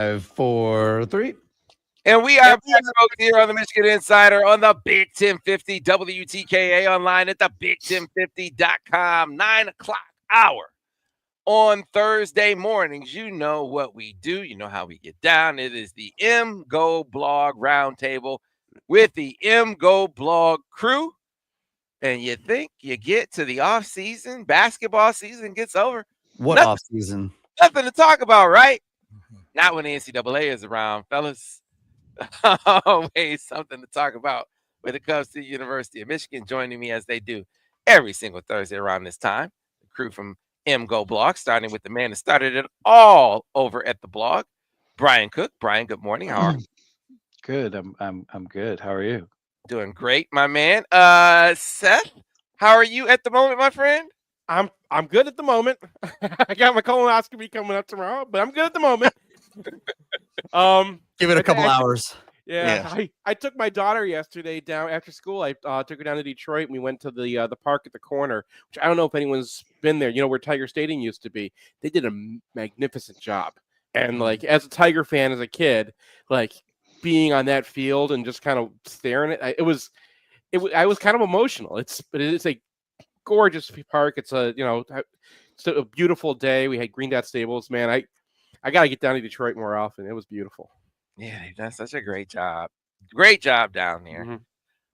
5, 4, 3. And we are back, folks, here on the Michigan Insider on the Big 1050 WTKA online at the Big1050.com, 9 o'clock hour on Thursday mornings. You know what we do. You know how we get down. It is the MGoBlog Roundtable with the MGoBlog crew. And you think you get to the off season, basketball season gets over. What Nothing, off season? nothing to talk about, right? Not when the NCAA is around, fellas. Always something to talk about when it comes to the University of Michigan. Joining me as they do every single Thursday around this time, the crew from MGoBlog, starting with the man that started it all over at the blog, Brian Cook. Brian, good morning. How are you? Good. I'm good. How are you? Doing great, my man. Seth, how are you at the moment, my friend? I'm good at the moment. I got my colonoscopy coming up tomorrow, but I'm good at the moment. Give it a couple hours. Yeah. I took my daughter yesterday down after school. I took her down to Detroit, and we went to the park at the corner, which I don't know if anyone's been there. You know where Tiger Stadium used to be. They did a magnificent job. And like as a Tiger fan, as a kid, like being on that field and just kind of staring at it, I was kind of emotional. It's a gorgeous park. It's it's a beautiful day. We had Green Dot Stables. Man, I got to get down to Detroit more often. It was beautiful. Yeah, they've done such a great job. Great job down there. Mm-hmm.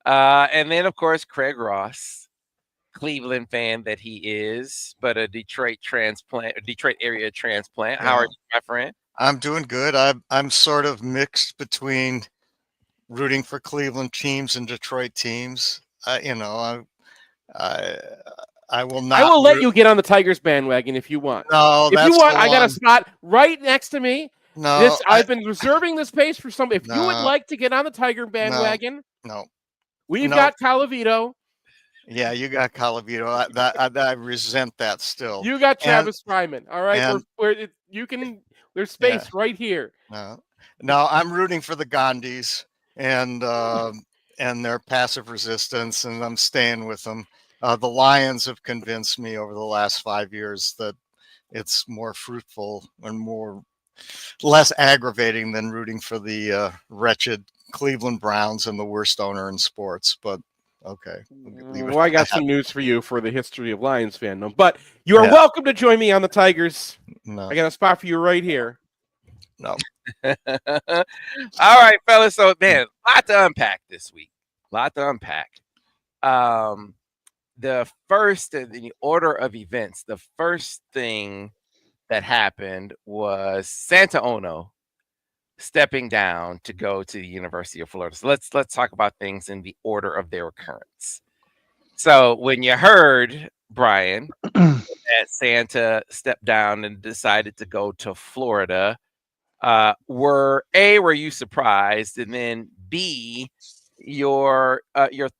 And then, of course, Craig Ross, Cleveland fan that he is, but a Detroit area transplant. How are you, my friend? I'm doing good. I'm sort of mixed between rooting for Cleveland teams and Detroit teams. I will not. I will let you get on the Tigers bandwagon if you want. No, if you want, I got a spot right next to me. No, I've been reserving this space for some. If you would No. like to get on the Tiger bandwagon, no. we've got Calavito. Yeah, you got Calavito. I resent that still. You got Travis Fryman. All right, and- there's space right here. No, I'm rooting for the Gandhis and their passive resistance, and I'm staying with them. The Lions have convinced me over the last 5 years that it's more fruitful and less aggravating than rooting for the wretched Cleveland Browns and the worst owner in sports. But okay. Well, I got some news for you for the history of Lions fandom. But you are welcome to join me on the Tigers. No. I got a spot for you right here. No. All right, fellas. So, man, a lot to unpack this week. The first, in the order of events, the first thing that happened was Santa Ono stepping down to go to the University of Florida. So let's talk about things in the order of their occurrence. So when you heard, Brian, that Santa stepped down and decided to go to Florida, were you surprised? And then B, your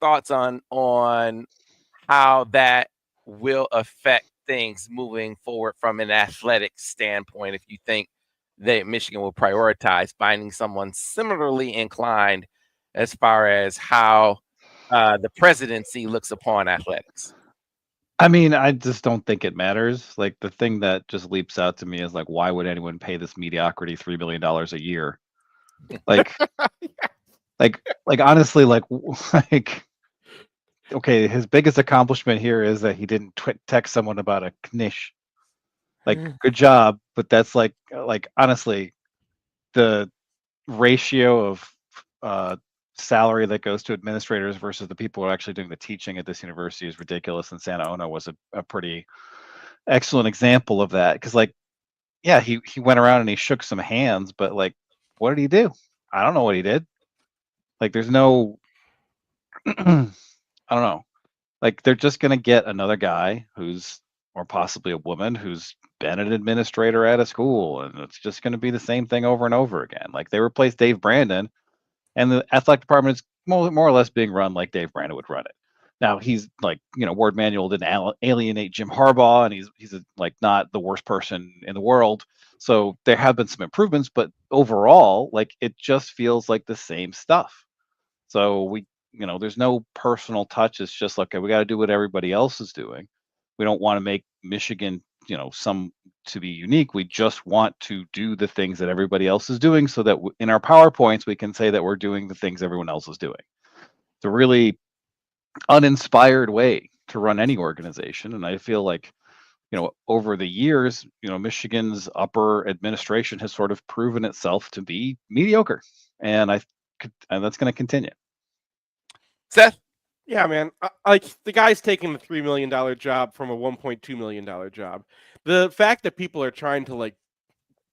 thoughts on how that will affect things moving forward from an athletic standpoint, if you think that Michigan will prioritize finding someone similarly inclined as far as how the presidency looks upon athletics. I mean, I just don't think it matters. Like the thing that just leaps out to me is like, why would anyone pay this mediocrity $3 million a year? Like, like honestly, like okay, his biggest accomplishment here is that he didn't text someone about a knish. Like, good job, but that's like honestly, the ratio of salary that goes to administrators versus the people who are actually doing the teaching at this university is ridiculous. And Santa Ona was a pretty excellent example of that. Because he went around and he shook some hands, but like, what did he do? I don't know what he did. Like, there's no, I don't know. Like, they're just going to get another guy or possibly a woman who's been an administrator at a school, and it's just going to be the same thing over and over again. Like, they replaced Dave Brandon, and the athletic department is more or less being run like Dave Brandon would run it. Now, he's like, Ward Manuel didn't alienate Jim Harbaugh, and he's not the worst person in the world. So there have been some improvements, but overall, like, it just feels like the same stuff. So there's no personal touch. It's just like, okay, we got to do what everybody else is doing. We don't want to make Michigan some to be unique. We just want to do the things that everybody else is doing so that in our PowerPoints, we can say that we're doing the things everyone else is doing. It's a really uninspired way to run any organization. And I feel like, over the years, Michigan's upper administration has sort of proven itself to be mediocre. And that's going to continue. Seth? Yeah, man. Like, the guy's taking the $3 million job from a $1.2 million job. The fact that people are trying to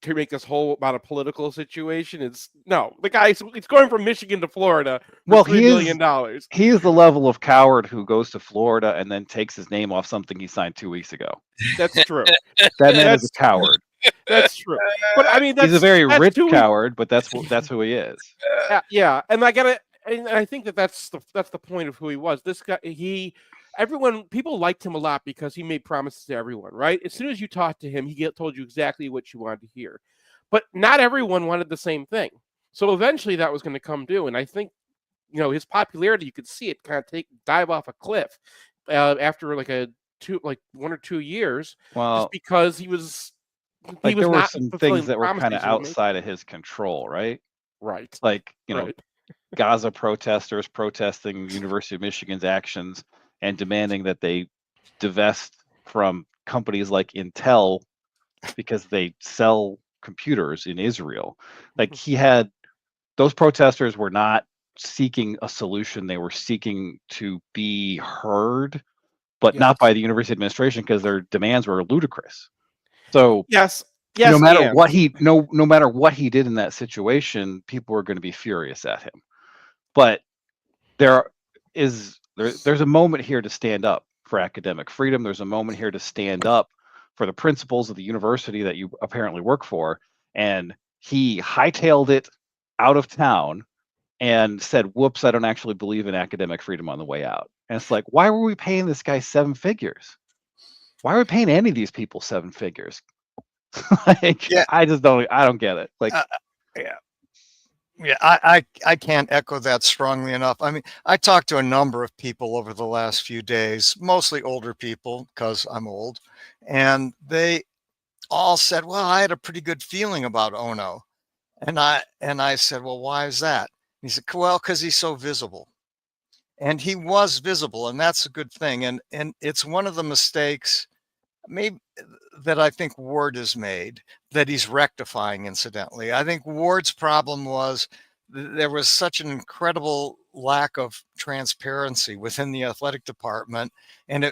make this whole about a political situation is no. The guy's going from Michigan to Florida for $3 million. He is the level of coward who goes to Florida and then takes his name off something he signed 2 weeks ago. That's true. That man is a coward. That's true. But I mean, he's a very rich coward, but that's who he is. Yeah, and I think that's the point of who he was. This guy, people liked him a lot because he made promises to everyone, right? As soon as you talked to him, he told you exactly what you wanted to hear. But not everyone wanted the same thing. So eventually that was going to come due. And I think, his popularity, you could see it kind of dive off a cliff after 1 or 2 years. Well, just because he was there were not some fulfilling things that were kind of promises he was making. outside of his control, right? Right. Right. Gaza protesters protesting University of Michigan's actions and demanding that they divest from companies like Intel because they sell computers in Israel. Those protesters were not seeking a solution. They were seeking to be heard, but not by the university administration because their demands were ludicrous. So yes, no matter what no matter what he did in that situation, people were going to be furious at him. But there's a moment here to stand up for academic freedom. There's a moment here to stand up for the principles of the university that you apparently work for. And he hightailed it out of town and said, whoops, I don't actually believe in academic freedom on the way out. And it's like, why were we paying this guy 7 figures? Why are we paying any of these people 7 figures? I don't get it. Yeah, I can't echo that strongly enough. I mean, I talked to a number of people over the last few days, mostly older people because I'm old, and they all said, well, I had a pretty good feeling about Ono. And I said, well, why is that? And he said, well, because he's so visible. And he was visible, and that's a good thing. And it's one of the mistakes maybe that I think Ward has made that he's rectifying, incidentally. I think Ward's problem was there was such an incredible lack of transparency within the athletic department. And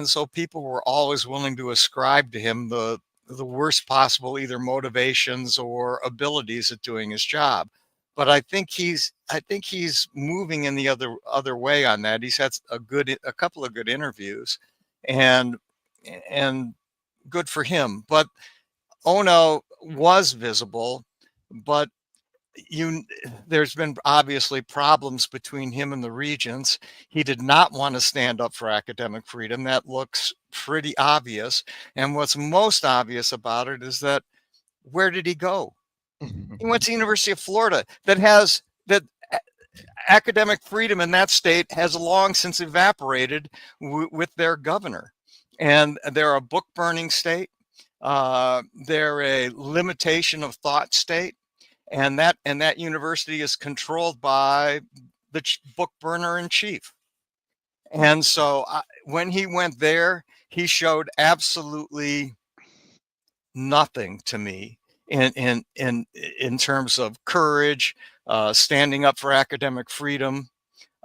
so people were always willing to ascribe to him the worst possible either motivations or abilities at doing his job. But I think he's moving in the other way on that. He's had a couple of good interviews, and good for him. But Ono was visible, but there's been obviously problems between him and the regents. He did not want to stand up for academic freedom. That looks pretty obvious. And what's most obvious about it is that where did he go? He went to the University of Florida that academic freedom in that state has long since evaporated with their governor. And they're a book burning state. They're a limitation of thought state. And that university is controlled by the book burner in chief. And so when he went there, he showed absolutely nothing to me in terms of courage, standing up for academic freedom.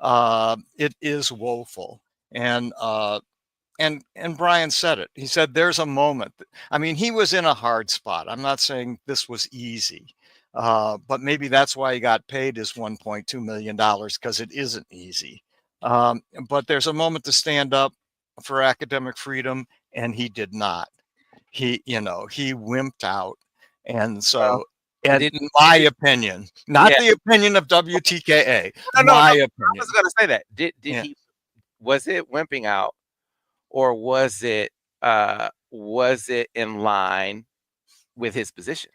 It is woeful. And Brian said it. He said there's a moment. I mean, he was in a hard spot. I'm not saying this was easy, but maybe that's why he got paid his $1.2 million, because it isn't easy. But there's a moment to stand up for academic freedom, and he did not. He wimped out. And so, in my opinion, not the opinion of WTKA, my opinion. I was going to say that. Did he? Was it wimping out? Or was it in line with his position?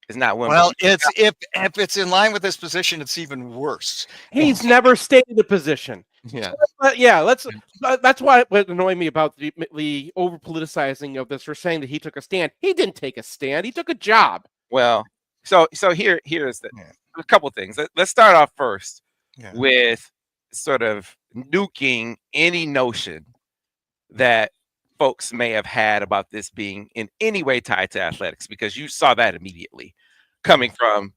It's not wimping. Well, if it's in line with his position, it's even worse. He's never stated a position. Yeah. But yeah, that's what annoyed me about the over politicizing of this. For saying that he took a stand. He didn't take a stand. He took a job. Well, so here's Yeah. a couple things. Let's start off first Yeah. with sort of nuking any notion that folks may have had about this being in any way tied to athletics, because you saw that immediately coming from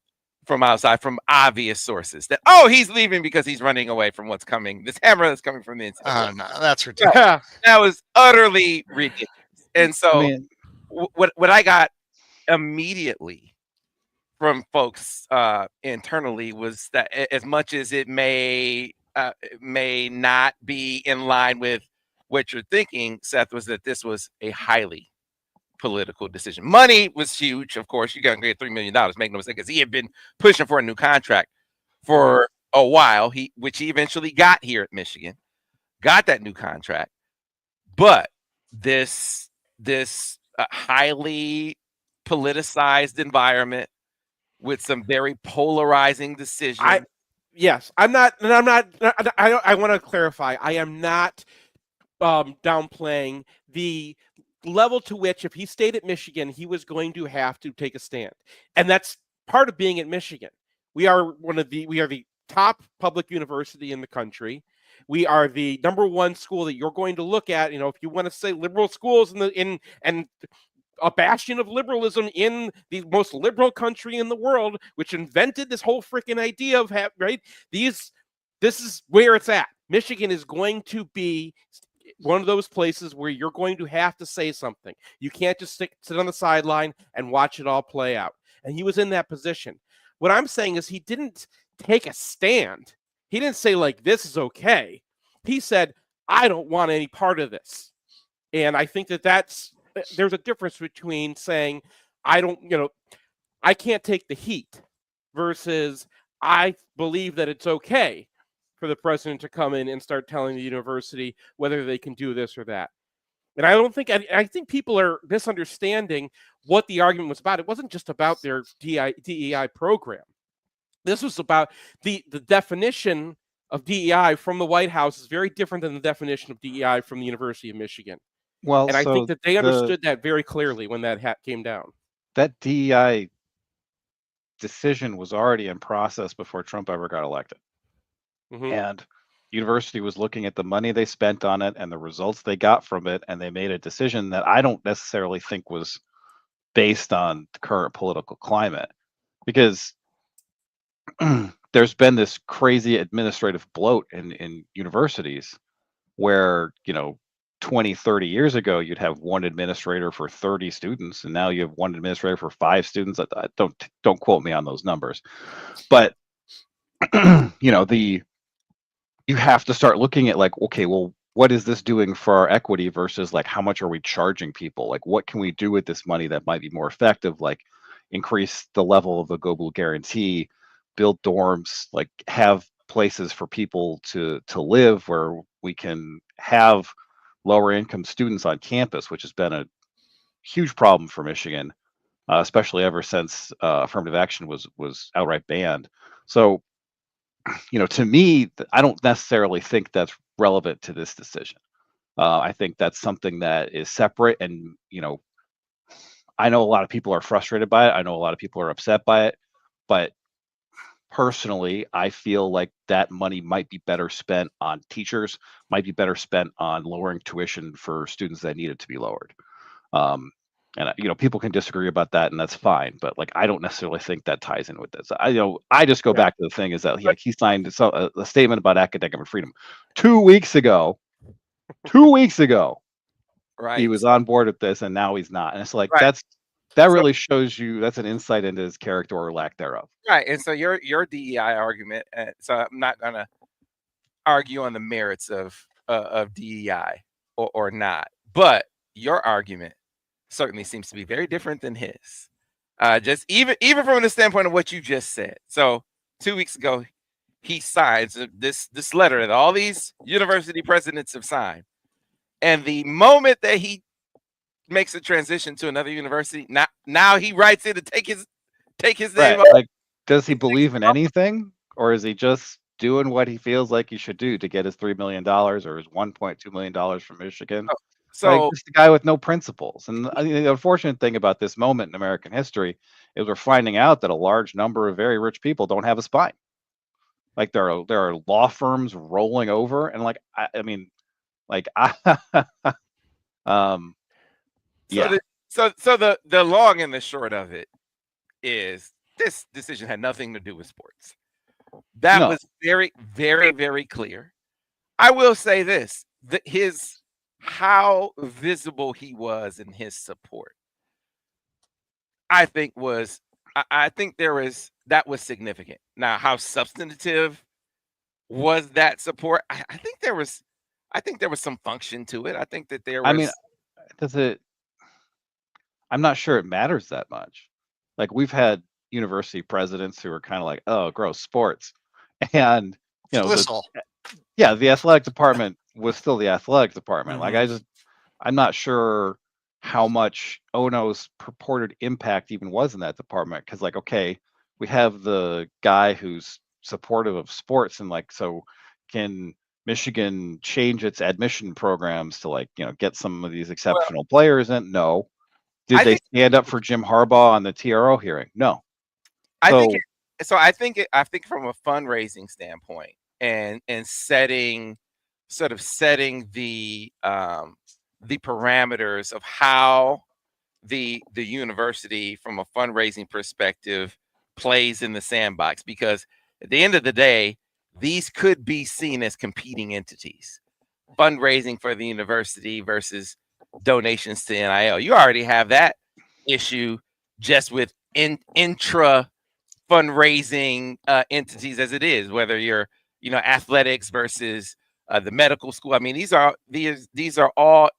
outside, from obvious sources, that he's leaving because he's running away from what's coming, this hammer that's coming from the NCAA. No, that's ridiculous. Yeah. That was utterly ridiculous. And so I mean, what I got immediately from folks internally was that as much as it may not be in line with what you're thinking, Seth, was that this was a highly political decision. Money was huge, of course. You got to get $3 million, make no mistake, because he had been pushing for a new contract for a while, which he eventually got here at Michigan, got that new contract. But this highly politicized environment with some very polarizing decisions. Yes, I'm not, and I'm not. I want to clarify. I am not downplaying the level to which, if he stayed at Michigan, he was going to have to take a stand, and that's part of being at Michigan. We are the top public university in the country. We are the #1 school that you're going to look at. If you want to say liberal schools and a bastion of liberalism in the most liberal country in the world, which invented this whole freaking idea of this is where it's at. Michigan is going to be one of those places where you're going to have to say something. You can't just sit on the sideline and watch it all play out. And he was in that position. What I'm saying is he didn't take a stand. He didn't say, like, this is okay. He said, I don't want any part of this. And I think there's a difference between saying, I can't take the heat, versus I believe that it's okay for the president to come in and start telling the university whether they can do this or that. And I think people are misunderstanding what the argument was about. It wasn't just about their DEI program. This was about the definition of DEI from the White House is very different than the definition of DEI from the University of Michigan. well, And I so think that they understood that very clearly when that came down. that DEI decision was already in process before Trump ever got elected. Mhm. And university was looking at the money they spent on it and the results they got from it, and they made a decision that I don't necessarily think was based on the current political climate, because there's been this crazy administrative bloat in universities where 20, 30 years ago you'd have one administrator for 30 students, and now you have one administrator for 5 students. Don't quote me on those numbers, but you have to start looking at, like, okay, well, what is this doing for our equity versus, like, how much are we charging people? Like, what can we do with this money that might be more effective? Like, increase the level of the MGoBlog guarantee, build dorms, like have places for people to live where we can have lower income students on campus, which has been a huge problem for Michigan, especially ever since affirmative action was outright banned. So to me, I don't necessarily think that's relevant to this decision. I think that's something that is separate, and I know a lot of people are frustrated by it. I know a lot of people are upset by it, but personally, I feel like that money might be better spent on teachers, might be better spent on lowering tuition for students that need it to be lowered. And people can disagree about that, and that's fine. But, like, I don't necessarily think that ties in with this. I just go back to the thing is that he signed a statement about academic freedom 2 weeks ago. 2 weeks ago, Right. he was on board with this, and now he's not. And it's like Right. that really shows you, that's an insight into his character or lack thereof. Right. And so your DEI argument, so I'm not gonna argue on the merits of DEI or not, but your argument certainly seems to be very different than his. Just even from the standpoint of what you just said. So 2 weeks ago, he signs this letter that all these university presidents have signed, and the moment that he makes a transition to another university, now he writes in to take his name off. Like, does he believe in anything, or is he just doing what he feels like he should do to get his $3 million or his $1.2 million from Michigan. Like, So just a guy with no principles. And I think the unfortunate thing about this moment in American history is we're finding out that a large number of very rich people don't have a spine. Like there are law firms rolling over, and like I mean, like so yeah, the long and the short of it is this decision had nothing to do with sports. That No. was very, very, very clear. I will say this: how visible he was in his support, I think that was significant. Now, how substantive was that support? I think there was some function to it. I think that there was. I mean, does it? I'm not sure it matters that much. Like we've had university presidents who are kind of like, oh, gross sports, and you know, Whistle. the athletic department was still the athletic department. Like Mhm. I'm not sure how much Ono's purported impact even was in that department. Because like, okay, we have the guy who's supportive of sports, and like, so can Michigan change its admission programs to like, get some of these exceptional players in? No. Did I they think stand up for Jim Harbaugh on the TRO hearing? No. I think So I think from a fundraising standpoint and setting the parameters of how the university from a fundraising perspective plays in the sandbox, because at the end of the day, these could be seen as competing entities. Fundraising for the university versus donations to NIL. You already have that issue just with intra fundraising entities as it is, whether you're athletics versus the medical school. I mean, these are all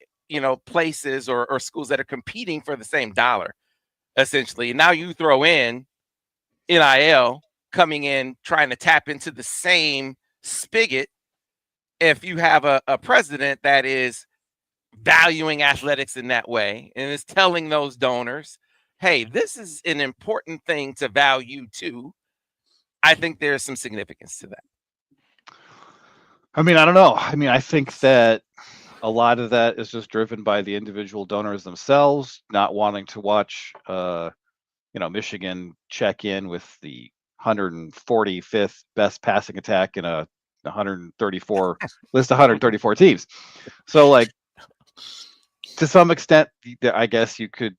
places or schools that are competing for the same dollar essentially. And now you throw in NIL coming in trying to tap into the same spigot. If you have a president that is valuing athletics in that way and is telling those donors, hey, this is an important thing to value too, I think there's some significance to that. I mean, I don't know. I mean, I think that a lot of that is just driven by the individual donors themselves not wanting to watch, Michigan check in with the 145th best passing attack in a 134 list of 134 teams. So, like, to some extent, I guess you could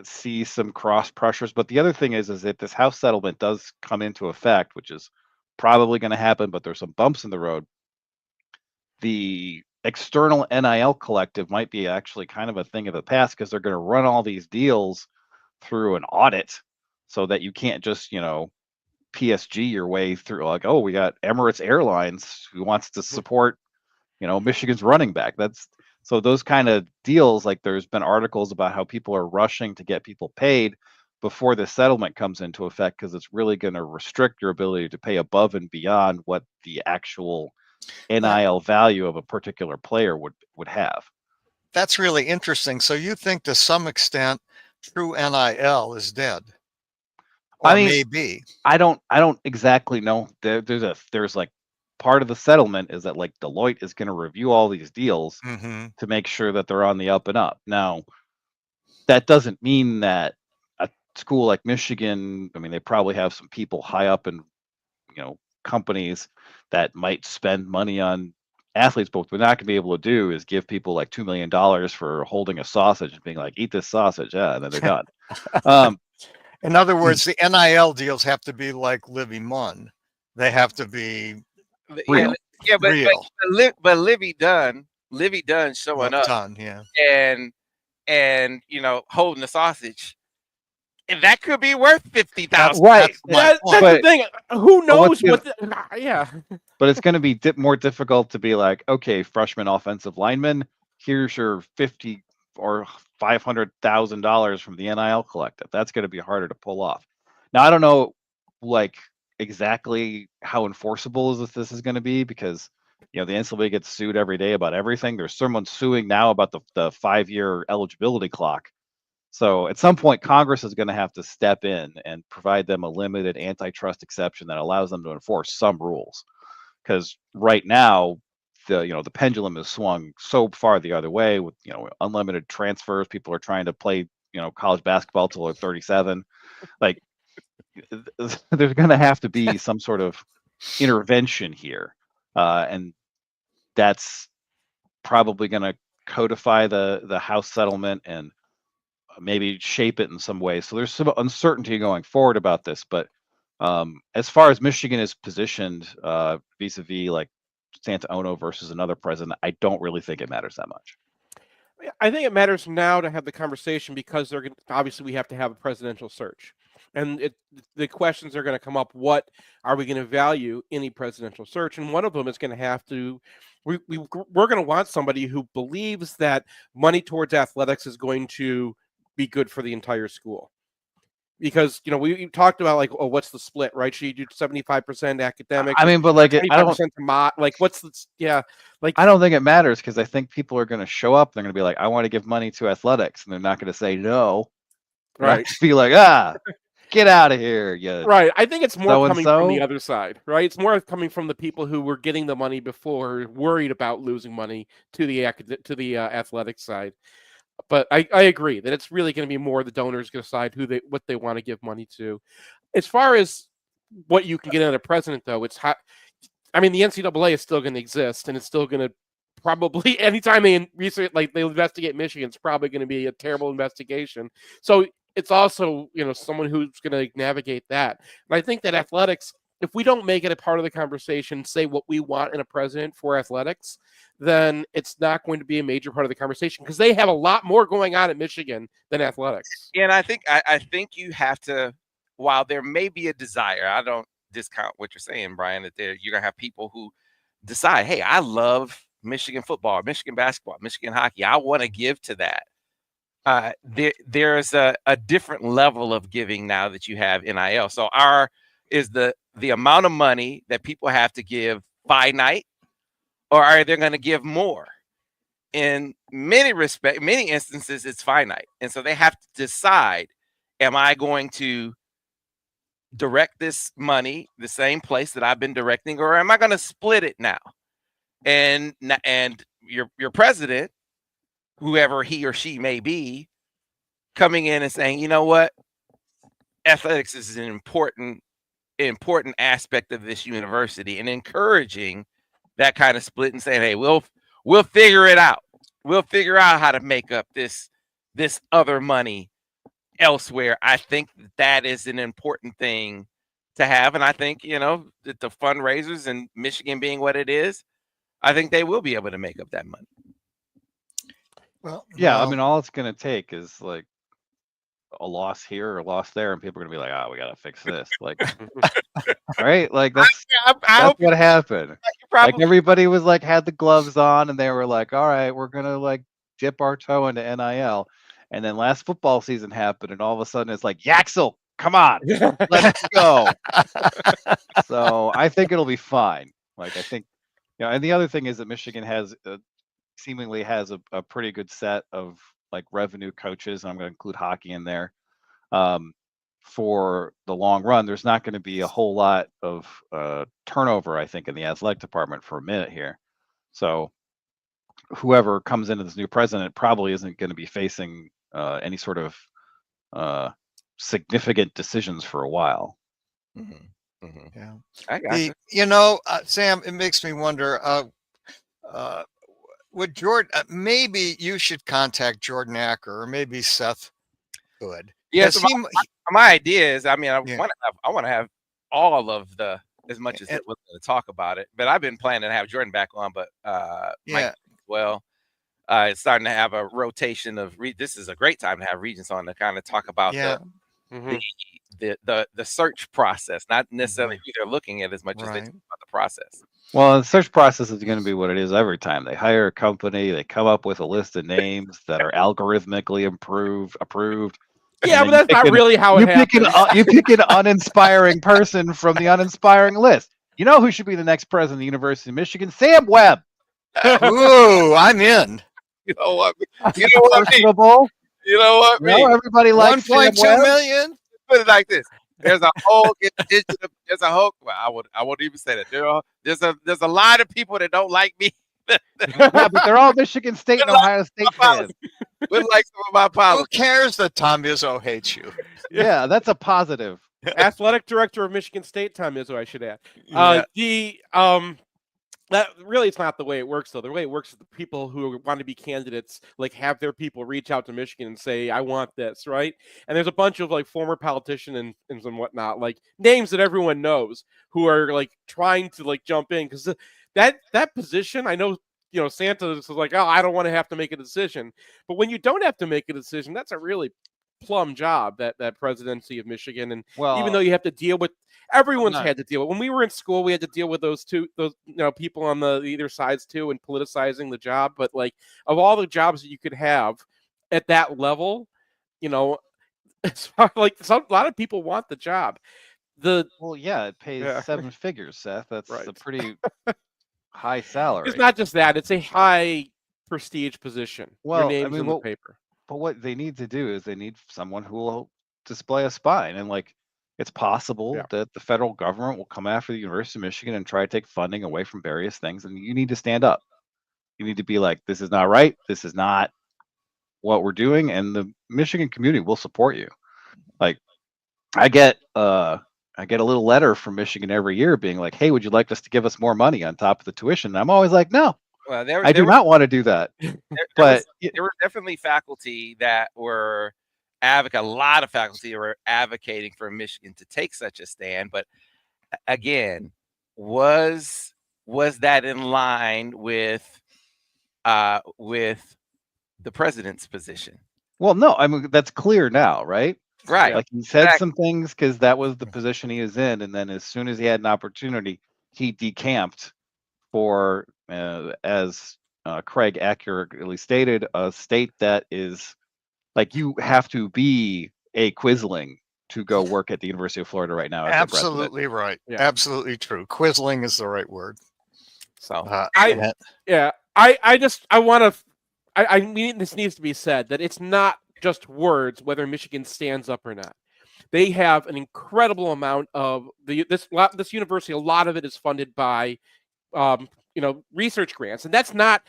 see some cross pressures. But the other thing is that this house settlement does come into effect, which is probably going to happen, but there's some bumps in the road. The external NIL collective might be actually kind of a thing of the past because they're going to run all these deals through an audit so that you can't just, PSG your way through like, oh, we got Emirates Airlines who wants to support, Michigan's running back. So those kind of deals, like there's been articles about how people are rushing to get people paid before the settlement comes into effect because it's really going to restrict your ability to pay above and beyond what the actual NIL value of a particular player would have. That's really interesting. So you think to some extent true NIL is dead? Or I mean, maybe. I don't exactly know. There's like part of the settlement is that like Deloitte is going to review all these deals Mhm. to make sure that they're on the up and up. Now, that doesn't mean that a school like Michigan, I mean, they probably have some people high up in, companies that might spend money on athletes, but what they're not going to be able to do is give people like $2 million for holding a sausage and being like, eat this sausage. Yeah, and then they're done. In other words, the NIL deals have to be like Livy Munn. They have to be Real. real. But Livy Dunn showing up Done, yeah. and holding the sausage, and that could be worth $50,000. Right. That's the thing. Who knows what? Yeah. But it's going to be more difficult to be like, okay, freshman offensive lineman, here's your $50,000 or $500,000 from the NIL collective. That's going to be harder to pull off. Now, I don't know, like exactly how enforceable this is going to be because the NCAA gets sued every day about everything. There's someone suing now about the 5-year eligibility clock. So at some point, Congress is going to have to step in and provide them a limited antitrust exception that allows them to enforce some rules. Because right now, the pendulum is swung so far the other way with unlimited transfers. People are trying to play college basketball till they're 37. Like there's going to have to be some sort of intervention here, and that's probably going to codify the House settlement and maybe shape it in some ways. So there's some uncertainty going forward about this, but as far as Michigan is positioned vis-a-vis like Santa Ono versus another president, I don't really think it matters that much. I think it matters now to have the conversation because obviously we have to have a presidential search, and the questions are going to come up. What are we going to value in a presidential search? And one of them is going to have to. We're going to want somebody who believes that money towards athletics is going to be good for the entire school. Because we talked about like, oh, what's the split, right? Should you do 75% academics? I mean, but like, I don't. What's the like? I don't think it matters because I think people are going to show up. They're going to be like, I want to give money to athletics, and they're not going to say no. Right? Be like, get out of here. Yeah. Right. I think it's more coming from the So-and-so. other side, right? It's more coming from the people who were getting the money before, worried about losing money to the athletic side. But I agree that it's really going to be more the donors decide what they want to give money to. As far as what you can get out of the president, though, it's hot. I mean, the NCAA is still going to exist, and it's still going to probably anytime they investigate Michigan, it's probably going to be a terrible investigation. So it's also someone who's going to navigate that. And I think that athletics, if we don't make it a part of the conversation, say what we want in a president for athletics, then it's not going to be a major part of the conversation because they have a lot more going on at Michigan than athletics. And I think you have to, while there may be a desire, I don't discount what you're saying, Brian, that you're going to have people who decide, hey, I love Michigan football, Michigan basketball, Michigan hockey. I want to give to that. There's a different level of giving now that you have NIL. So is the amount of money that people have to give finite, or are they going to give more? In many instances, it's finite. And so they have to decide, am I going to direct this money the same place that I've been directing, or am I going to split it now? And your president, whoever he or she may be, coming in and saying, you know what, athletics is an important aspect of this university, and encouraging that kind of split and saying, hey, we'll figure it out. We'll figure out how to make up this other money elsewhere. I think that is an important thing to have. And I think, that the fundraisers and Michigan being what it is, I think they will be able to make up that money. Well, yeah, I mean, all it's going to take is like a loss here or a loss there, and people are going to be like, we got to fix this. Like, right? Like that's what happened. Like everybody was like, had the gloves on, and they were like, all right, we're going to like dip our toe into NIL. And then last football season happened, and all of a sudden it's like, Yaxel, come on, let's go. So I think it'll be fine. Like, I think, and the other thing is that Michigan seemingly has a pretty good set of like revenue coaches, and I'm going to include hockey in there. For the long run, there's not going to be a whole lot of turnover, I think, in the athletic department for a minute here. So whoever comes into this new president probably isn't going to be facing any sort of significant decisions for a while. Mm-hmm. Mm-hmm. Yeah, I got Sam, it makes me wonder. Would Jordan? Maybe you should contact Jordan Acker, or maybe Seth Hood. Yes, my idea is, I mean, I want to have all of the, as much as it was going to talk about it, but I've been planning to have Jordan back on, but Mike as well. It's starting to have a rotation of this is a great time to have Regents on to kind of talk about the search process, not necessarily who they're looking at as much as they talk about the process. Well, the search process is going to be what it is every time. They hire a company, they come up with a list of names that are algorithmically approved. Yeah, but that's not really how it happens. You pick an uninspiring person from the uninspiring list. You know who should be the next president of the University of Michigan? Sam Webb. Ooh, I'm in. You know what? Personable. You know what? No, everybody likes Sam 1.2 Webb. million. Put it like this: there's a whole there's a whole. Well, I won't even say that. There's a lot of people that don't like me. Yeah, but they're all Michigan State and Ohio State fans. Would like some of my Who politics. cares that Tom Izzo hates you? Yeah, that's a positive. Athletic director of Michigan State, Tom Izzo, I should add. Yeah. That really it's not the way it works though. The way it works is the people who want to be candidates like have their people reach out to Michigan and say, I want this, right? And there's a bunch of like former politicians and whatnot, like names that everyone knows who are like trying to like jump in because that position, I know, you know, Santa is like, oh, I don't want to have to make a decision. But when you don't have to make a decision, that's a really plum job, that presidency of Michigan. And Well, even though you have to deal with everyone's not- had to deal with. When we were in school, we had to deal with those people on the either sides too, and politicizing the job. But like of all the jobs that you could have at that level, you know, it's like a lot of people want the job. well, yeah, it pays Yeah. 7 figures, Seth. That's Right. a pretty high salary. It's not just that; it's a high prestige position. Well, Your I name's mean, in the paper. But what they need to do is they need someone who will display a spine. And like, it's possible Yeah. that the federal government will come after the University of Michigan and try to take funding away from various things. And you need to stand up. You need to be like, this is not right. This is not what we're doing. And the Michigan community will support you. Like, I get a little letter from Michigan every year being like, hey, would you like us to give us more money on top of the tuition? And I'm always like, no, Well, I do not want to do that. But there were definitely faculty that were a lot of faculty were advocating for Michigan to take such a stand. But again, was that in line with the president's position? well, no, I mean, that's clear now, right? Right. Like he said Exactly. some things because that was the position he was in, and then as soon as he had an opportunity, he decamped for, as Craig accurately stated, a state that is like you have to be a Quisling to go work at the University of Florida right now as their president. Absolutely right. Yeah. Absolutely true. Quisling is the right word. So And- I mean, this needs to be said that it's not just words whether Michigan stands up or not. They have an incredible amount of this university. A lot of it is funded by, research grants, and that's not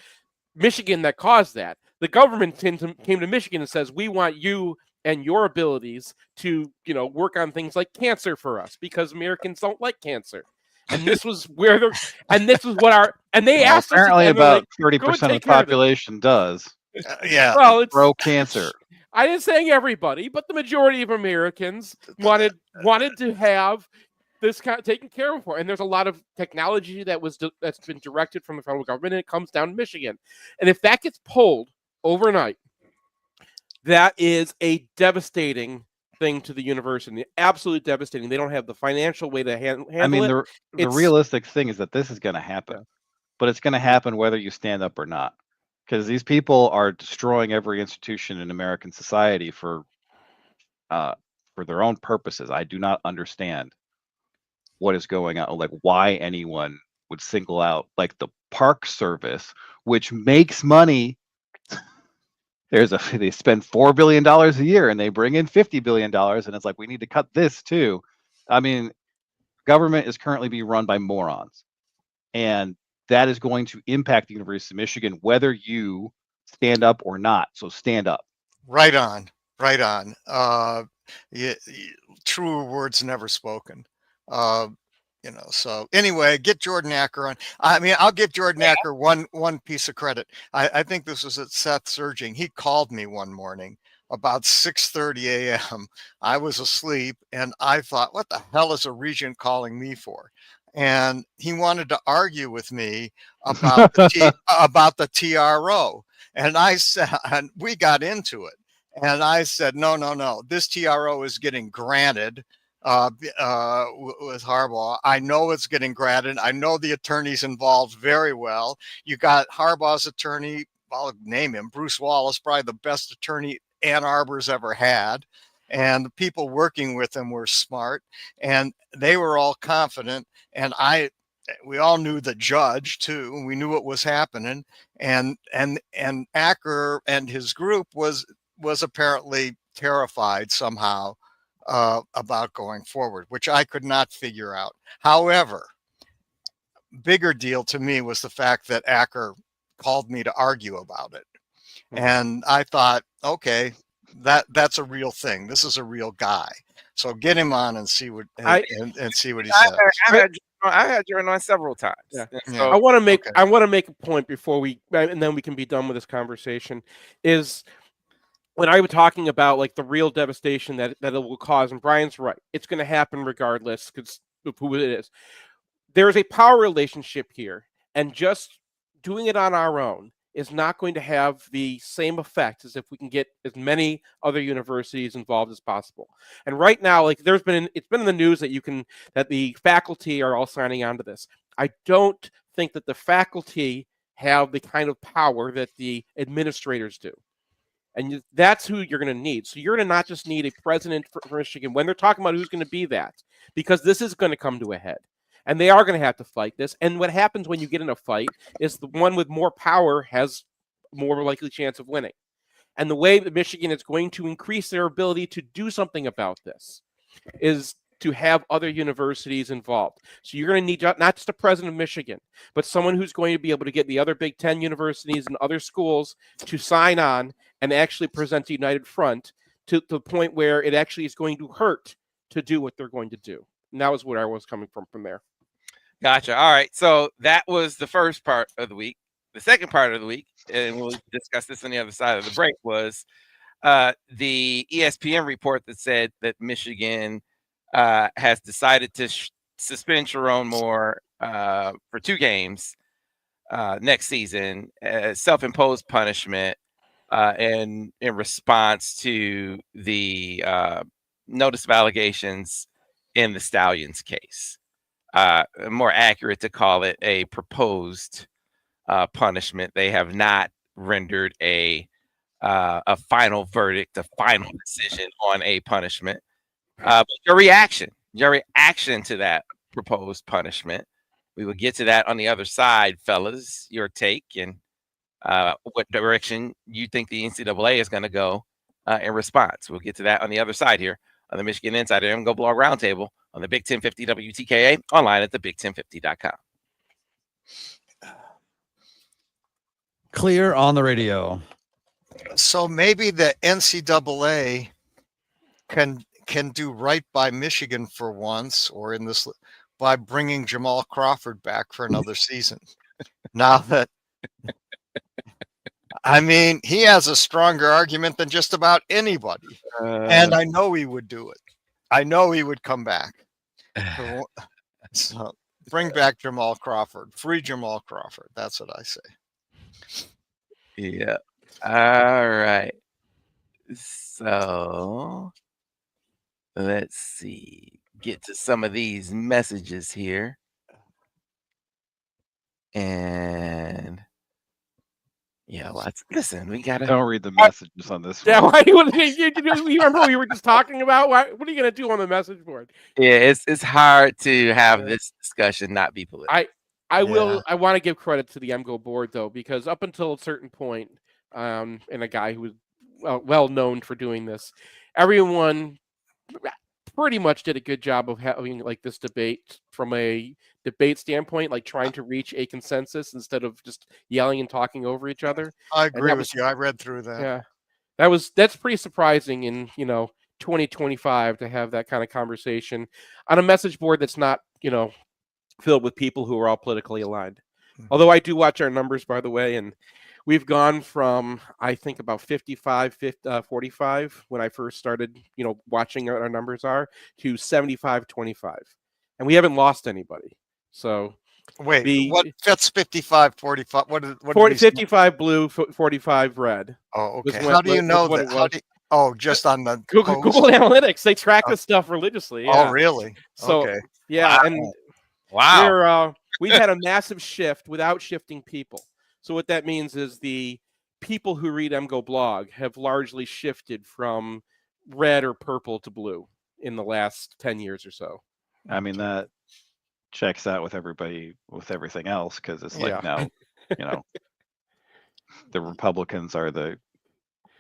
Michigan that caused that. The government came to Michigan and says, we want you and your abilities to, work on things like cancer for us because Americans don't like cancer. And this was they asked us. Apparently, and they're about like, 30% "Go of the take care of it." population does yeah. Well, it's pro cancer. I didn't say everybody, but the majority of Americans wanted to have this kind of taken care of for. And there's a lot of technology that's been directed from the federal government, and it comes down to Michigan. And if that gets pulled overnight, that is a devastating thing to the university. Absolutely devastating. They don't have the financial way to handle I mean, it. the It's- realistic thing is that this is going to happen, but it's going to happen whether you stand up or not, because these people are destroying every institution in American society for their own purposes. I do not understand what is going on, like why anyone would single out like the Park Service, which makes money. They spend $4 billion a year and they bring in $50 billion, and it's like we need to cut this too. I mean, government is currently being run by morons, and that is going to impact the University of Michigan whether you stand up or not. So stand up. Right on. Right on. Truer words never spoken. So anyway, get Jordan Acker on. I mean, I'll give Jordan Acker one piece of credit. I think this was at Seth's urging. He called me one morning about 6:30 a.m. I was asleep, and I thought, what the hell is a regent calling me for? And he wanted to argue with me about about the TRO. And I said, and we got into it. And I said, no. This TRO is getting granted with Harbaugh. I know it's getting granted. I know the attorneys involved very well. You got Harbaugh's attorney, I'll name him, Bruce Wallace, probably the best attorney Ann Arbor's ever had. And the people working with him were smart, and they were all confident. And we all knew the judge too, and we knew what was happening. And Acker and his group was was apparently terrified somehow about going forward, which I could not figure out. However, bigger deal to me was the fact that Acker called me to argue about it. And I thought, okay, that's a real thing. This is a real guy. So get him on and see what and see what he says. I had Chiron on several times. Yeah. So, I want to make okay. I want to make a point before and then we can be done with this conversation. Is when I was talking about like the real devastation that it will cause, and Brian's right, it's going to happen regardless because of who it is. There is a power relationship here, and just doing it on our own is not going to have the same effect as if we can get as many other universities involved as possible. And right now, like it's been in the news that the faculty are all signing on to this. I don't think that the faculty have the kind of power that the administrators do. And that's who you're going to need. So you're going to not just need a president for Michigan when they're talking about who's going to be that, because this is going to come to a head. And they are going to have to fight this. And what happens when you get in a fight is the one with more power has more likely chance of winning. And the way that Michigan is going to increase their ability to do something about this is to have other universities involved. So you're going to need not just a president of Michigan, but someone who's going to be able to get the other Big Ten universities and other schools to sign on and actually present a united front to the point where it actually is going to hurt to do what they're going to do. And that was where I was coming from there. Gotcha. All right. So that was the first part of the week. The second part of the week, and we'll discuss this on the other side of the break, was the ESPN report that said that Michigan has decided to suspend Chiron Moore for 2 games next season, self-imposed punishment, and in response to the notice of allegations in the Stallions case. More accurate to call it a proposed punishment. They have not rendered a final verdict, a final decision on a punishment. But your reaction to that proposed punishment, we will get to that on the other side, fellas. Your take and what direction you think the NCAA is going to go in response. We'll get to that on the other side here on the Michigan Insider MGoBlog Roundtable on the Big 1050 WTKA, online at thebig1050.com. Clear on the radio. So maybe the NCAA can do right by Michigan for once, or in this, by bringing Jamal Crawford back for another season. Now that, I mean, he has a stronger argument than just about anybody, and I know he would do it. I know he would come back. So bring back Jamal Crawford. Free Jamal Crawford. That's what I say. Yeah. All right. So let's see. Get to some of these messages here. And yeah, listen, we gotta Don't read the messages on this Yeah, one. why you remember what we were just talking about? What are you going to do on the message board? Yeah, it's hard to have this discussion not be political. I want to give credit to the MGO board though, because up until a certain point, and a guy who was well known for doing this, everyone pretty much did a good job of having like this debate from a debate standpoint, like trying to reach a consensus instead of just yelling and talking over each other. I agree with you. I read through that. Yeah, that's pretty surprising in 2025 to have that kind of conversation on a message board that's not filled with people who are all politically aligned. Although I do watch our numbers, by the way, and we've gone from, I think, about 45 when I first started, watching what our numbers are, to 75-25. And we haven't lost anybody. So wait, that's 55-45. What 55 blue, 45 red. Oh, okay. How do you know that? Just on the Google Analytics. They track this stuff religiously. Yeah. Oh, really? So, okay. Yeah, and we've had a massive shift without shifting people. So what that means is the people who read MGoBlog have largely shifted from red or purple to blue in the last 10 years or so. I mean, that checks out with everything else, because it's like now, the Republicans are the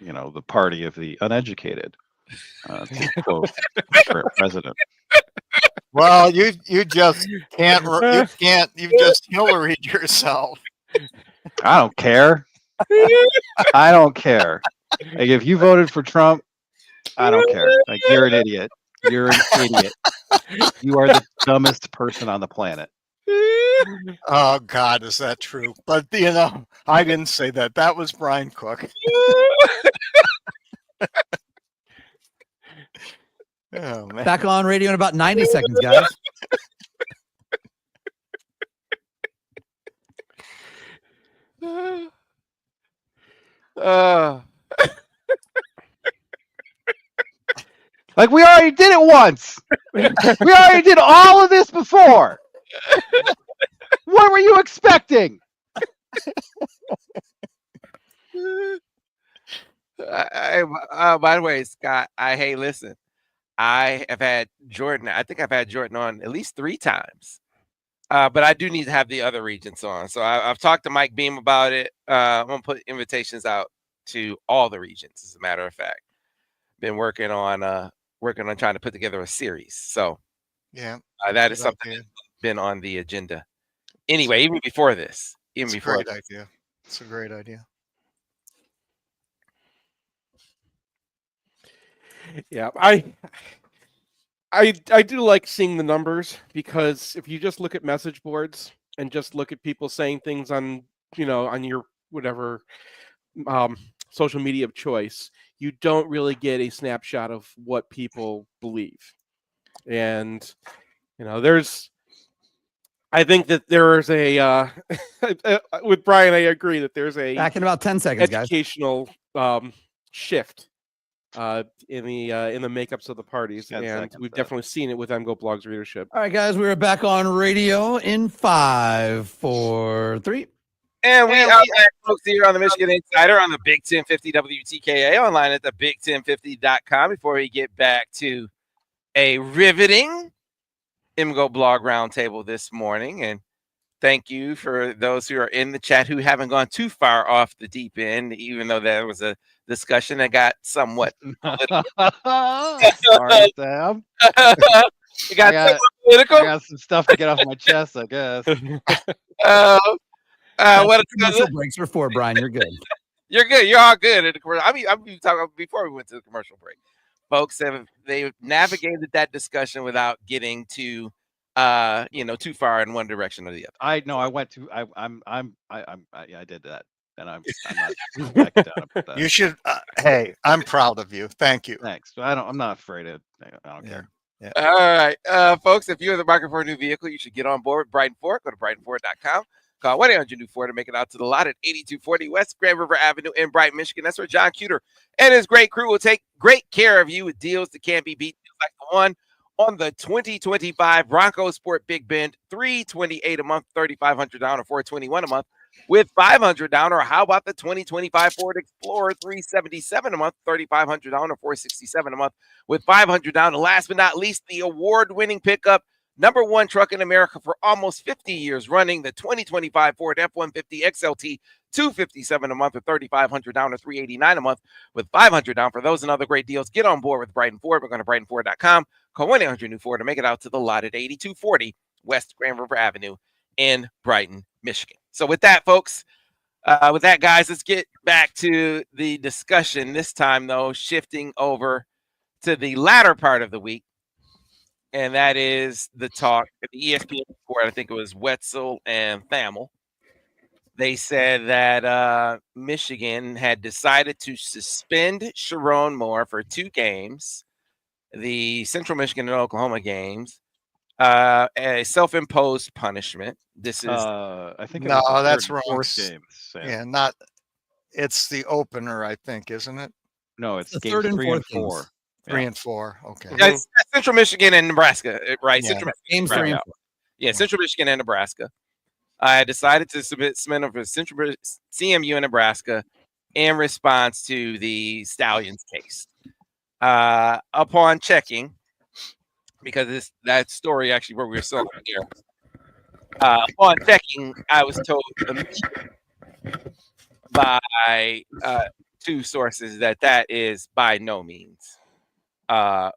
the party of the uneducated, to quote current president. Well, you just can't you just Hillaried yourself. I don't care. I don't care. Like, if you voted for Trump, I don't care. Like, you're an idiot. You're an idiot. You are the dumbest person on the planet. Oh God, is that true? But I didn't say that. That was Brian Cook. Oh man. Back on radio in about 90 seconds, guys. Like, we already did it once. We already did all of this before. What were you expecting? By the way, Scott, hey, listen, I have had Jordan. I think I've had Jordan on at least 3 times. But I do need to have the other regents on. So I've talked to Mike Beam about it. I'm going to put invitations out to all the regents, as a matter of fact. Been working on trying to put together a series. So yeah, that is something that's been on the agenda. Anyway, even before this. It's a great idea. It's a great idea. Yeah, I do like seeing the numbers, because if you just look at message boards and just look at people saying things on your whatever social media of choice, you don't really get a snapshot of what people believe. And I think that there is a with Brian, I agree that there's a Back in about 10 seconds, educational shift in the makeups of the parties, and we've definitely seen it with MGoBlog's readership. All right, guys, we're back on radio in 5, 4, 3. And we are back, folks, here on the Michigan Insider on the Big 1050 WTKA, online at the big1050.com. Before we get back to a riveting MGoBlog Roundtable this morning, and thank you for those who are in the chat who haven't gone too far off the deep end, even though there was a discussion that got somewhat Sorry, Sam. it got somewhat political. I got some stuff to get off my chest, I guess. What commercial breaks are for, Brian. You're good. You're good. You're all good at the commercial. I'm talking before we went to the commercial break. Folks they've navigated that discussion without getting too too far in one direction or the other. I did that, and I'm not backing down about that. You should. Hey, I'm proud of you. Thank you. Thanks. I'm not afraid of. I don't care. Yeah. All right, folks. If you're in the market for a new vehicle, you should get on board with Brighton Ford. Go to BrightonFord.com. Call 1-800-NEW-FORD to make it out to the lot at 8240 West Grand River Avenue in Brighton, Michigan. That's where John Cuter and his great crew will take great care of you with deals that can't be beat, like the one on the 2025 Bronco Sport Big Bend, $328 a month, $3,500 down, or $421 a month with $500 down. Or how about the 2025 Ford Explorer, $377 a month, $3,500 down, or $467 a month with $500 down. And last but not least, the award-winning pickup, #1 truck in America for almost 50 years running, the 2025 Ford F-150 XLT, $257 a month with $3,500 down, or $389 a month with $500 down. For those and other great deals, get on board with Brighton Ford. We're going to BrightonFord.com. Call 1-800-NEW-FORD to make it out to the lot at 8240 West Grand River Avenue in Brighton, Michigan. So with that, folks, guys, let's get back to the discussion. This time, though, shifting over to the latter part of the week. And that is the talk at the ESPN report. I think it was Wetzel and Thamel. They said that Michigan had decided to suspend Chiron Moore for 2 games, the Central Michigan and Oklahoma games, a self-imposed punishment. This is, I think no, that's wrong. 4th game. Sam. Yeah, not. It's the opener, I think, isn't it? No, it's the games 3rd and 3 and 4th 4. 3 and 4. Okay. yeah, it's Central Michigan and Nebraska, right? Yeah. Central Games Michigan, 3 and right. 4. Yeah, Central Michigan and Nebraska. I decided to submit for Central CMU and Nebraska in response to the Stallions case. Upon checking, because that story actually where we were still here. Upon checking, I was told by two sources that is by no means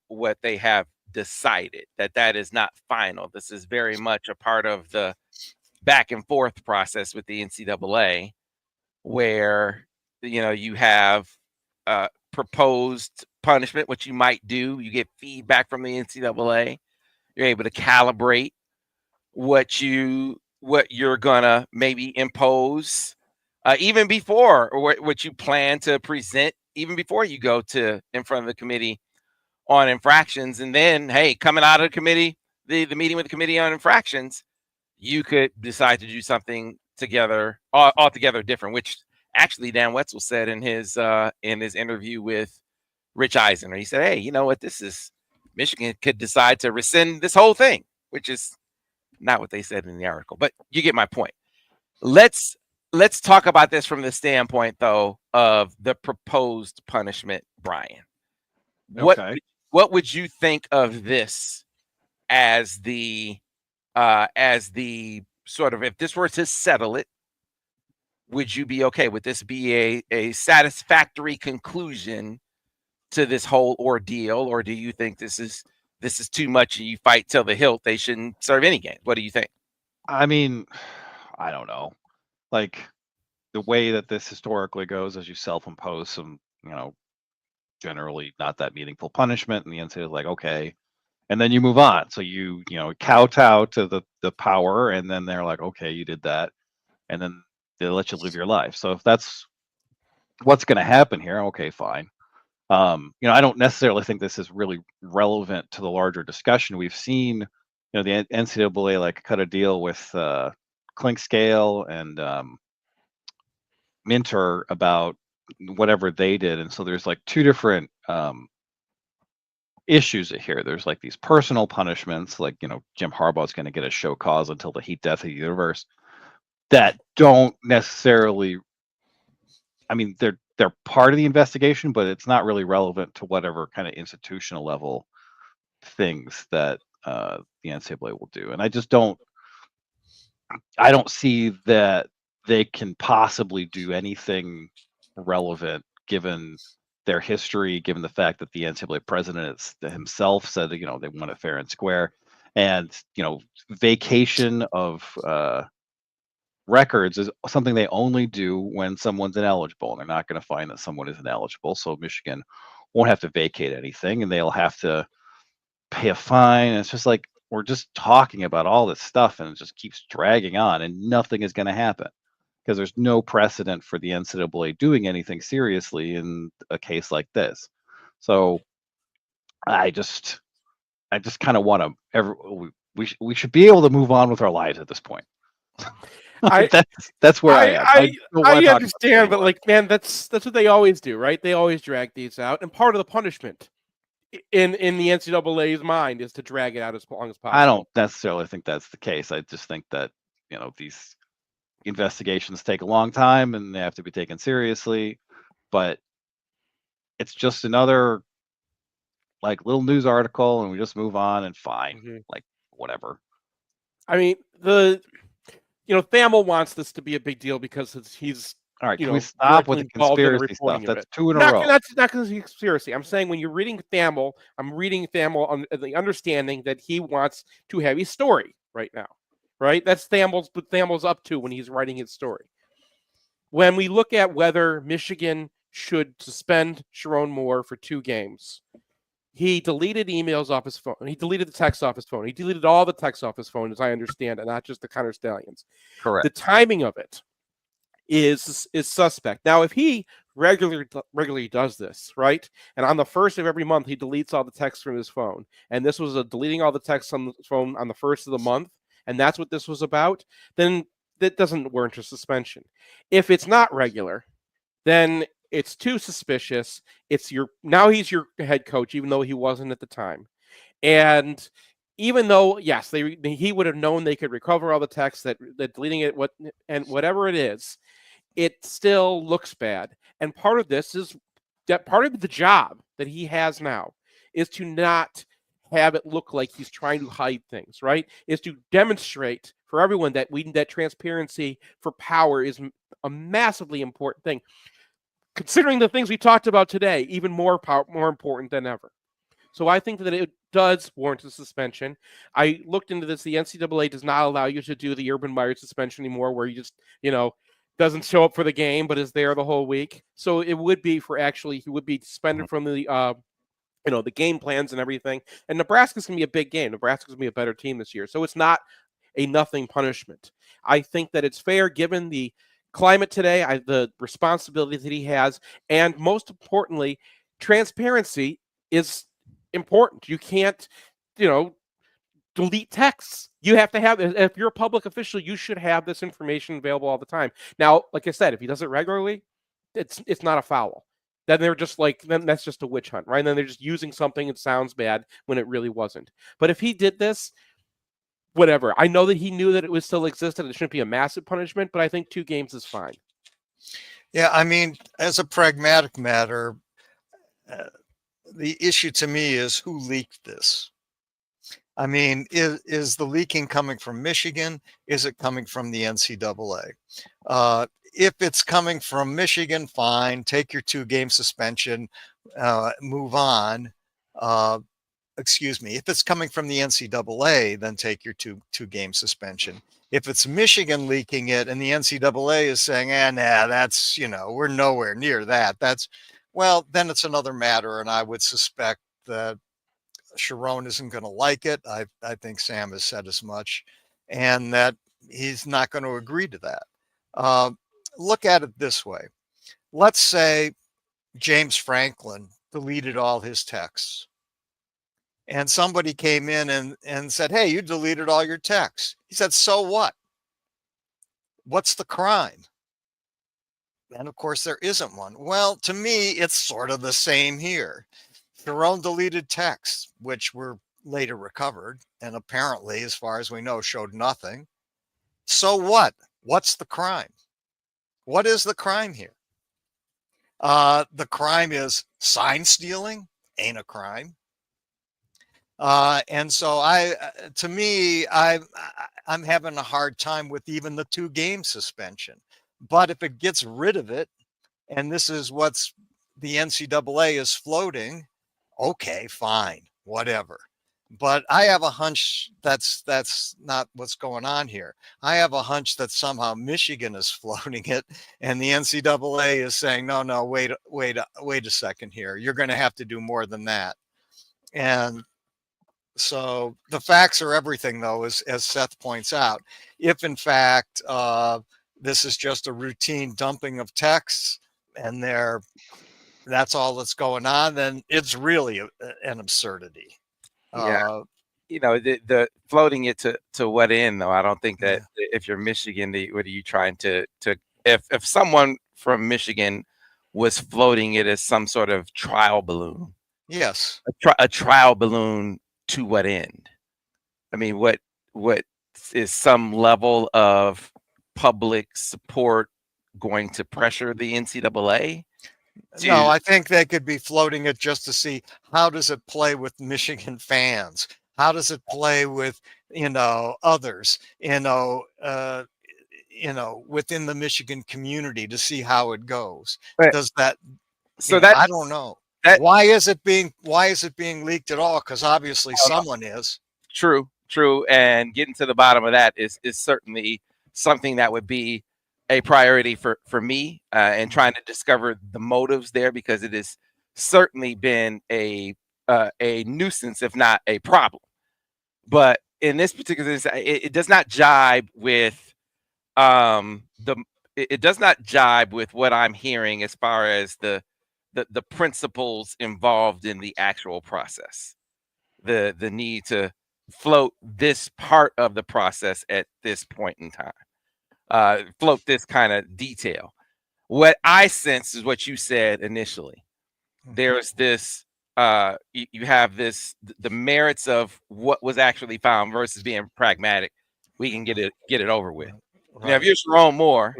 what they have decided, that is not final. This is very much a part of the back and forth process with the NCAA, where you have proposed punishment, what you might do. You get feedback from the NCAA. You're able to calibrate what you're gonna maybe impose, even before, or what you plan to present, even before you go to in front of the committee on infractions. And then, hey, coming out of the committee, the meeting with the committee on infractions, you could decide to do something together, altogether different, which actually Dan Wetzel said in his interview with Rich Eisen. He said, hey, you know what, Michigan could decide to rescind this whole thing, which is not what they said in the article, but you get my point. Let's talk about this from the standpoint, though, of the proposed punishment, Brian. Okay. What would you think of this as the sort of, if this were to settle it, would you be okay? Would this be a satisfactory conclusion to this whole ordeal, or do you think this is too much and you fight till the hilt? They shouldn't serve any games. What do you think? I mean, I don't know. Like, the way that this historically goes, as you self-impose some, generally not that meaningful punishment, and the NCAA is like, okay, and then you move on. So you kowtow to the power, and then they're like, okay, you did that, and then they let you live your life. So if that's what's going to happen here, okay, fine. I don't necessarily think this is really relevant to the larger discussion. We've seen, the NCAA like cut a deal with Clinkscale and Minter about whatever they did, and so there's like two different issues here. There's like these personal punishments, like Jim Harbaugh's going to get a show cause until the heat death of the universe, that don't necessarily, I mean, they're part of the investigation, but it's not really relevant to whatever kind of institutional level things that the NCAA will do. And I don't see that they can possibly do anything relevant given their history, given the fact that the NCAA president himself said that, they want it fair and square, and, vacation of records is something they only do when someone's ineligible, and they're not going to find that someone is ineligible. So Michigan won't have to vacate anything, and they'll have to pay a fine. And it's just like, we're just talking about all this stuff, and it just keeps dragging on, and nothing is going to happen because there's no precedent for the NCAA doing anything seriously in a case like this. So I just kind of want to, we should be able to move on with our lives at this point. That's where I am. I understand, but like, man, that's what they always do, right? They always drag these out, and part of the punishment in the NCAA's mind is to drag it out as long as possible. I don't necessarily think that's the case. I just think that these investigations take a long time and they have to be taken seriously, but it's just another like little news article, and we just move on and fine, like whatever. I mean, Thamel wants this to be a big deal because he's all right. Can we stop with the conspiracy stuff? That's two in a row. Not because of conspiracy. I'm saying when you're reading Thamel, I'm reading Thamel on the understanding that he wants to have a story right now. Right? That's what Thamel's up to when he's writing his story. When we look at whether Michigan should suspend Chiron Moore for 2 games, he deleted emails off his phone. He deleted the text off his phone. He deleted all the text off his phone, as I understand it, not just the Counter Stallions. Correct. The timing of it is suspect. Now, if he regularly does this, right, and on the first of every month he deletes all the text from his phone, and this was deleting all the text on the phone on the first of the month, and that's what this was about, then that doesn't warrant a suspension. If it's not regular, then it's too suspicious. Now he's your head coach, even though he wasn't at the time. And even though, yes, he would have known they could recover all the text, that deleting it, whatever it is, it still looks bad. And part of this is that part of the job that he has now is to not have it look like he's trying to hide things, right? Is to demonstrate for everyone that transparency for power is a massively important thing. considering the things we talked about today, even more important than ever. So I think that it does warrant a suspension. I looked into this. The NCAA does not allow you to do the Urban Meyer suspension anymore, where you just, doesn't show up for the game, but is there the whole week. So it would be he would be suspended from the, the game plans and everything. And Nebraska's going to be a big game. Nebraska's going to be a better team this year. So it's not a nothing punishment. I think that it's fair given the climate today, the responsibility that he has, and most importantly, transparency is important. You can't, delete texts. You have to have, if you're a public official, you should have this information available all the time. Now, like I said, if he does it regularly, it's not a foul. Then they're just then that's just a witch hunt, right? And then they're just using something that sounds bad when it really wasn't. But if he did this, whatever. I know that he knew that it was still existed. It shouldn't be a massive punishment, but I think 2 games is fine. Yeah, I mean, as a pragmatic matter, the issue to me is who leaked this. I mean, is the leaking coming from Michigan? Is it coming from the NCAA? If it's coming from Michigan, fine. Take your 2-game suspension, move on. Excuse me. If it's coming from the NCAA, then take your two-game suspension. If it's Michigan leaking it and the NCAA is saying, that's, we're nowhere near that. Then it's another matter. And I would suspect that Chiron isn't going to like it. I think Sam has said as much, and that he's not going to agree to that. Look at it this way. Let's say James Franklin deleted all his texts, and somebody came in and said, hey, you deleted all your texts. He said, so what? What's the crime? And of course, there isn't one. Well, to me, it's sort of the same here. Chiron deleted texts, which were later recovered, and apparently, as far as we know, showed nothing. So what? What's the crime? What is the crime here? The crime is sign stealing. Ain't a crime. And so I'm having a hard time with even the 2-game suspension. But if it gets rid of it, and this is what's the NCAA is floating, okay, fine, whatever. But I have a hunch that's not what's going on here. I have a hunch that somehow Michigan is floating it, and the NCAA is saying, no, wait a second here. You're going to have to do more than that. And so the facts are everything, though, as Seth points out. If in fact this is just a routine dumping of texts, and that's all that's going on, then it's really an absurdity. Yeah. The floating it to what end, though? I don't think that if you're Michigan, what are you trying to if someone from Michigan was floating it as some sort of trial balloon? Yes. A trial balloon to what end? I mean, what is some level of public support going to pressure the NCAA? No, I think they could be floating it just to see how does it play with Michigan fans? How does it play with, others, within the Michigan community to see how it goes. But, Does that, I don't know. Why is it being leaked at all? Because obviously someone is. True. And getting to the bottom of that is certainly something that would be a priority for me, and trying to discover the motives there, because it has certainly been a nuisance, if not a problem. But in this particular instance, it does not jibe with it does not jibe with what I'm hearing as far as the principles involved in the actual process. The need to float this part of the process at this point in time. Float this kind of detail. What I sense is what you said initially. There's this, you have the merits of what was actually found versus being pragmatic. We can get it over with. Right. Now, if you're Chiron Moore,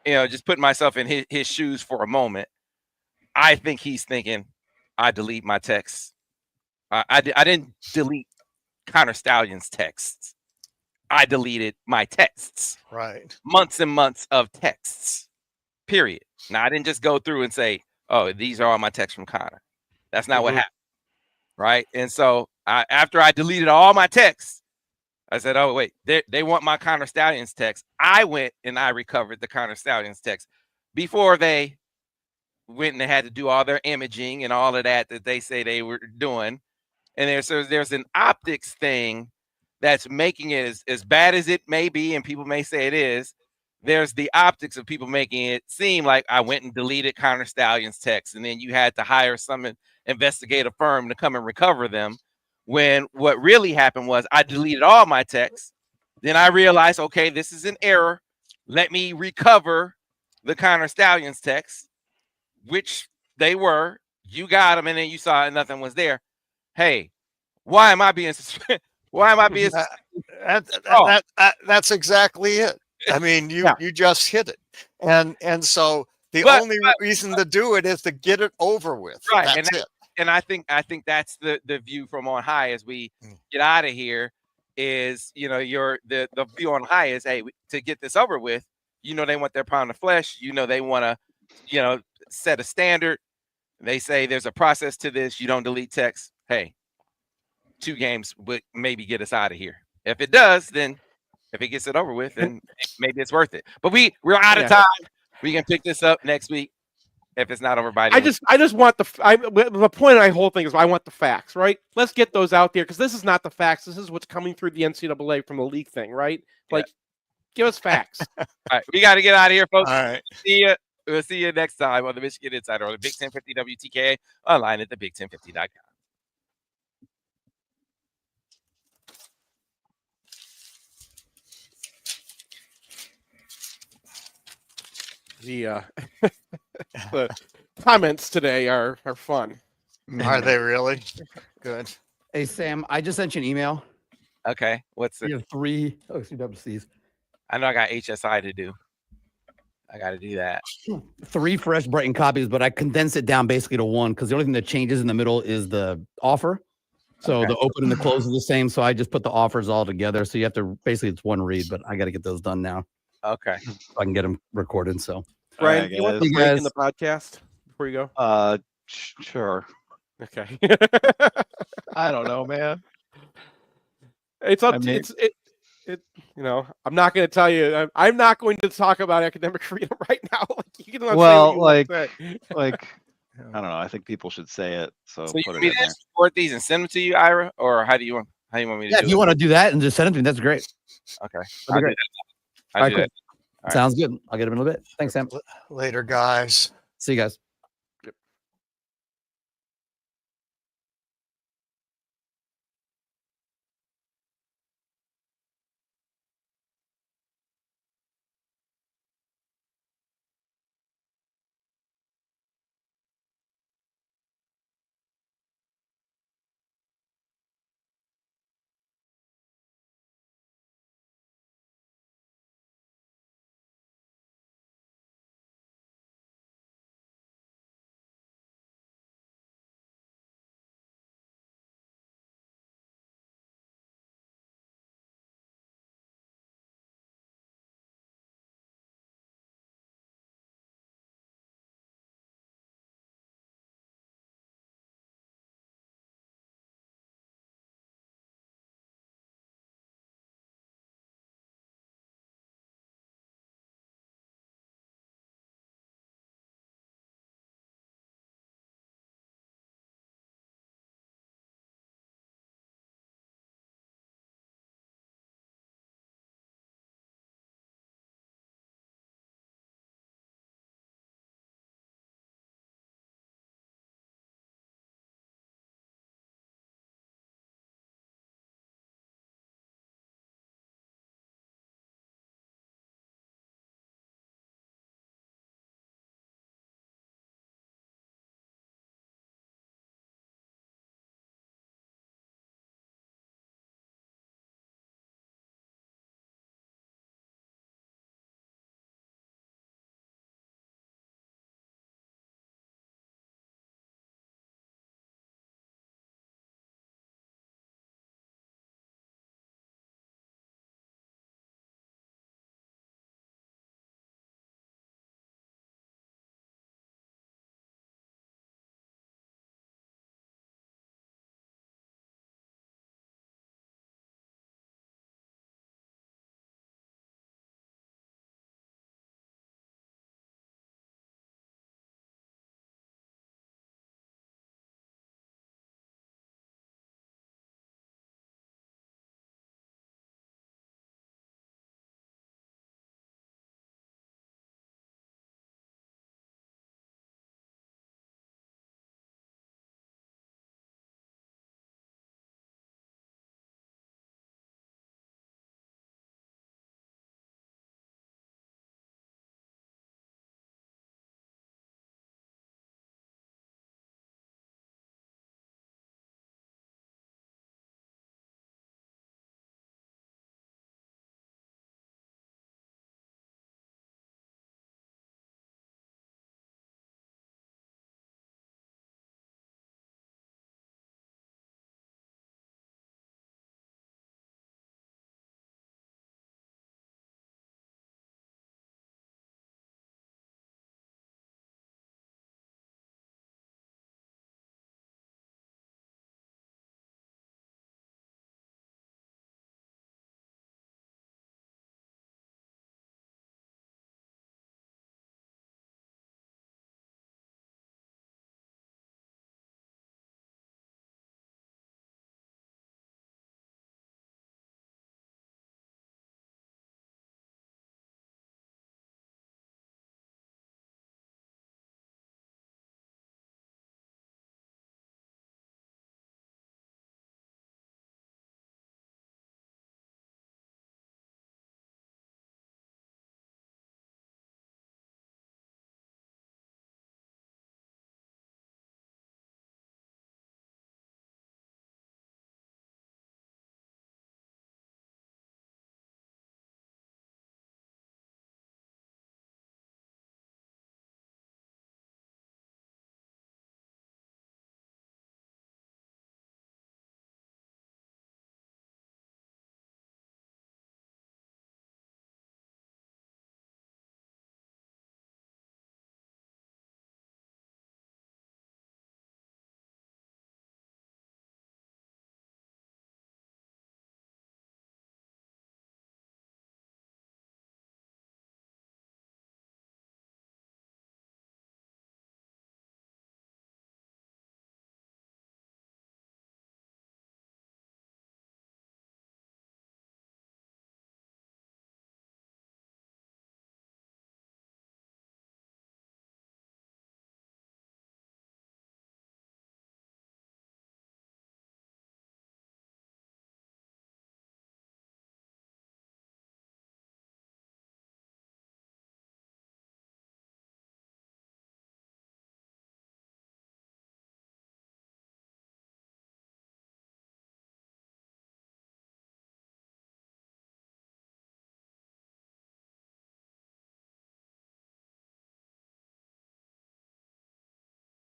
just putting myself in his shoes for a moment, I think he's thinking, I delete my texts. I didn't delete Connor Stallion's texts. I deleted my texts. Right. Months and months of texts, period. Now I didn't just go through and say, "Oh, these are all my texts from Connor." That's not what happened, right? And so after I deleted all my texts, I said, "Oh wait, they want my Connor Stallions text." I went and I recovered the Connor Stallions text before they went and they had to do all their imaging and all of that they say they were doing. And there's an optics thing that's making it as bad as it may be, and people may say it is. There's the optics of people making it seem like I went and deleted Connor Stallion's text, and then you had to hire some investigative firm to come and recover them. When what really happened was I deleted all my texts. Then I realized, okay, this is an error. Let me recover the Connor Stallion's text, which they were. You got them, and then you saw it, nothing was there. Hey, why am I being suspended? Why am I being That's exactly it. I mean, you just hit it. And so the only reason to do it is to get it over with. Right. That's it. And I think that's the view from on high as we get out of here is, the view on high is, hey, to get this over with, they want their pound of flesh, they want to, set a standard. They say there's a process to this. You don't delete text. Hey, 2 games would maybe get us out of here. If it does, then if it gets it over with, then maybe it's worth it. But we're out of time. We can pick this up next week if it's not over by the I just want the point of my whole thing is I want the facts, right? Let's get those out there because this is not the facts. This is what's coming through the NCAA from the league thing, right? Like, give us facts. All right, we got to get out of here, folks. All right. See ya. We'll see you next time on the Michigan Insider on the Big 1050 WTKA online at thebig1050.com. The comments today are fun. Are they really? Good. Hey, Sam, I just sent you an email. Okay, what's You it? have 3 OCWCs. I know I got HSI to do. I got to do that. 3 fresh Brighton copies, but I condensed it down basically to 1 because the only thing that changes in the middle is the offer. So the open and the close is the same. So I just put the offers all together. So you have to basically it's 1 read, but I got to get those done now. Okay. So I can get them recorded. So Brian, right, you want guys. to break in the podcast before you go? Sure. Okay. I don't know, man. It's up I to mean- I'm not going to tell you. I'm not going to talk about academic freedom right now. You can say Well, what you want to say. Like, I don't know. I think people should say it. So So you put want it me in to there. export these and send them to you, Ira, or how do you want me to yeah, do if you it? want to do that and just send it to me, that's great. Okay. That'd I'll be do great. that. I'll All right, do cool. that. All right. Sounds good. I'll get them in a little bit. Thanks, Sam. Later, guys. See you guys.